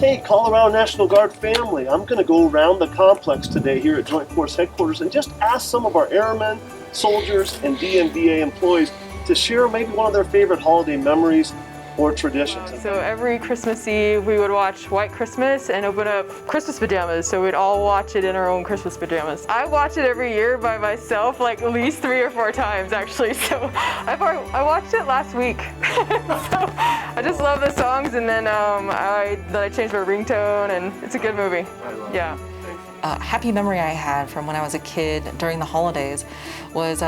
Hey, Colorado National Guard family, I'm going to go around the complex today here at Joint Force Headquarters and just ask some of our airmen, soldiers, and DMVA employees to share maybe one of their favorite holiday memories or traditions. So every Christmas Eve we would watch White Christmas and open up Christmas pajamas, so we'd all watch it in our own Christmas pajamas. I watch it every year by myself, like at least 3 or 4 times actually, so I watched it last week. So I just love the songs, and then I changed my ringtone, and it's a good movie. Yeah. A happy memory I had from when I was a kid during the holidays was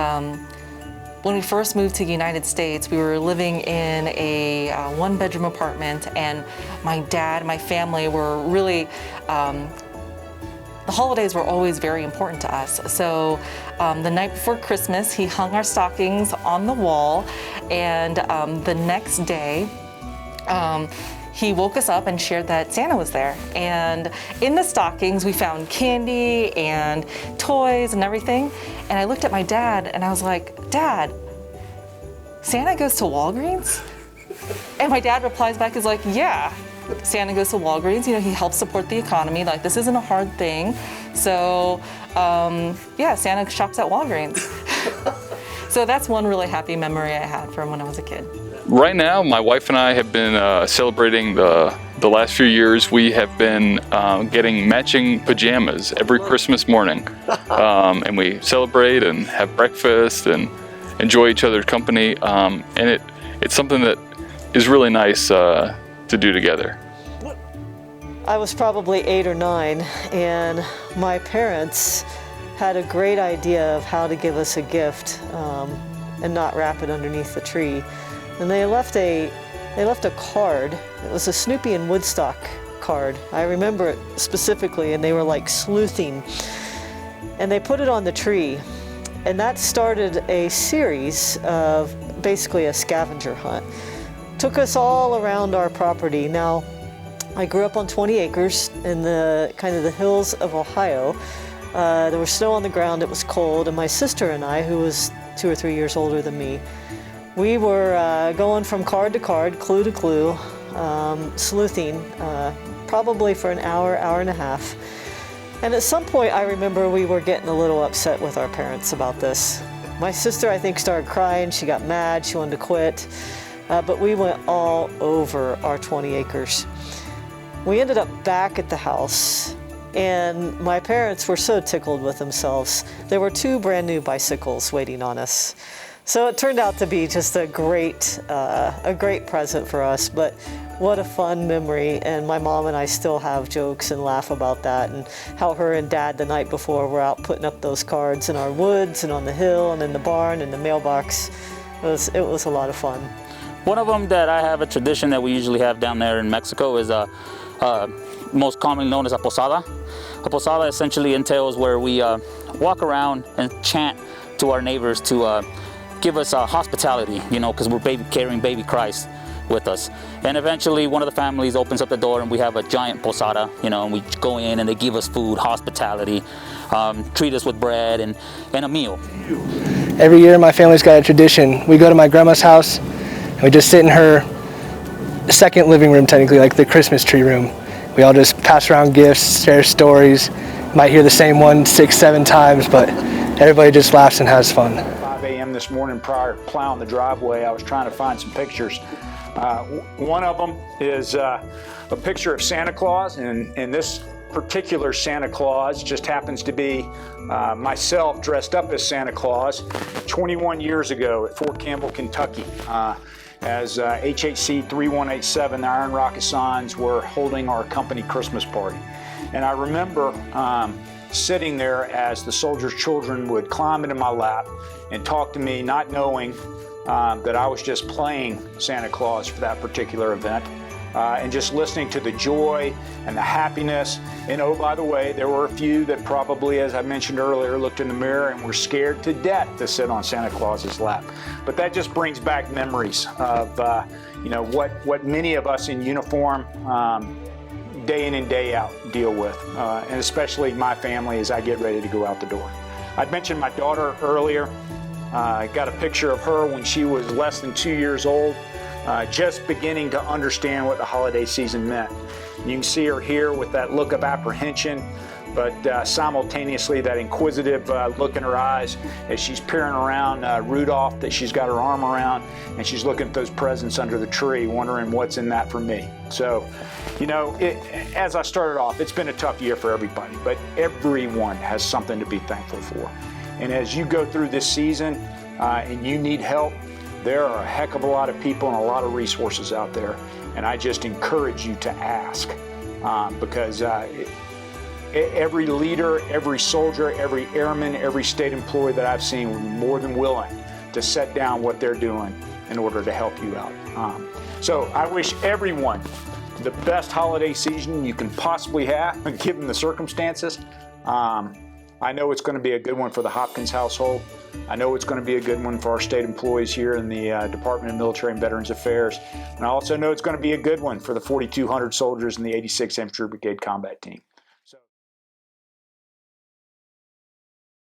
when we first moved to the United States. We were living in a 1-bedroom apartment, and my dad, my family were really, the holidays were always very important to us. So the night before Christmas, he hung our stockings on the wall, and the next day, he woke us up and shared that Santa was there. And in the stockings, we found candy and toys and everything. And I looked at my dad and I was like, Dad, Santa goes to Walgreens? And my dad replies back, is like, yeah, Santa goes to Walgreens. You know, he helps support the economy. Like, this isn't a hard thing. So, yeah, Santa shops at Walgreens. So that's one really happy memory I had from when I was a kid. Right now, my wife and I have been celebrating the last few years. We have been getting matching pajamas every Christmas morning. And we celebrate and have breakfast and enjoy each other's company. And it's something that is really nice to do together. I was probably 8 or 9, and my parents had a great idea of how to give us a gift and not wrap it underneath the tree. And they left a card. It was a Snoopy and Woodstock card. I remember it specifically, and they were like sleuthing. And they put it on the tree. And that started a series of basically a scavenger hunt. Took us all around our property. Now, I grew up on 20 acres in the kind of the hills of Ohio. There was snow on the ground, it was cold, and my sister and I, who was 2 or 3 years older than me, we were going from card to card, clue to clue, sleuthing, probably for an hour, hour and a half. And at some point, I remember we were getting a little upset with our parents about this. My sister, I think, started crying. She got mad. She wanted to quit. But we went all over our 20 acres. We ended up back at the house, and my parents were so tickled with themselves. There were 2 brand new bicycles waiting on us. So it turned out to be just a great present for us, but what a fun memory. And my mom and I still have jokes and laugh about that, and how her and Dad the night before were out putting up those cards in our woods and on the hill and in the barn and the mailbox. It was a lot of fun. One of them that I have a tradition that we usually have down there in Mexico is most commonly known as a posada. A posada essentially entails where we walk around and chant to our neighbors to give us hospitality, you know, because we're carrying baby Christ with us. And eventually one of the families opens up the door and we have a giant posada, you know, and we go in and they give us food, hospitality, treat us with bread and a meal. Every year my family's got a tradition. We go to my grandma's house and we just sit in her second living room, technically, like the Christmas tree room. We all just pass around gifts, share stories. Might hear the same one 6, 7 times, but everybody just laughs and has fun. 5 a.m. this morning, prior to plowing the driveway, I was trying to find some pictures. One of them is a picture of Santa Claus, and this particular Santa Claus just happens to be myself dressed up as Santa Claus 21 years ago at Fort Campbell, Kentucky. As HHC 3187, the Iron Rocket Sons, were holding our company Christmas party. And I remember sitting there as the soldiers' children would climb into my lap and talk to me, not knowing that I was just playing Santa Claus for that particular event, and just listening to the joy and the happiness. And oh, by the way, there were a few that probably, as I mentioned earlier, looked in the mirror and were scared to death to sit on Santa Claus's lap. But that just brings back memories of you know, what many of us in uniform day in and day out deal with, and especially my family as I get ready to go out the door. I'd mentioned my daughter earlier. I got a picture of her when she was less than 2 years old. just beginning to understand what the holiday season meant. You can see her here with that look of apprehension, but simultaneously that inquisitive look in her eyes as she's peering around Rudolph that she's got her arm around, and she's looking at those presents under the tree, wondering what's in that for me. So, you know, as I started off, it's been a tough year for everybody, but everyone has something to be thankful for. And as you go through this season and you need help, there are a heck of a lot of people and a lot of resources out there. And I just encourage you to ask because every leader, every soldier, every airman, every state employee that I've seen would be more than willing to set down what they're doing in order to help you out. So I wish everyone the best holiday season you can possibly have, given the circumstances. I know it's going to be a good one for the Hopkins household. I know it's going to be a good one for our state employees here in the Department of Military and Veterans Affairs. And I also know it's going to be a good one for the 4,200 soldiers in the 86th Infantry Brigade Combat Team.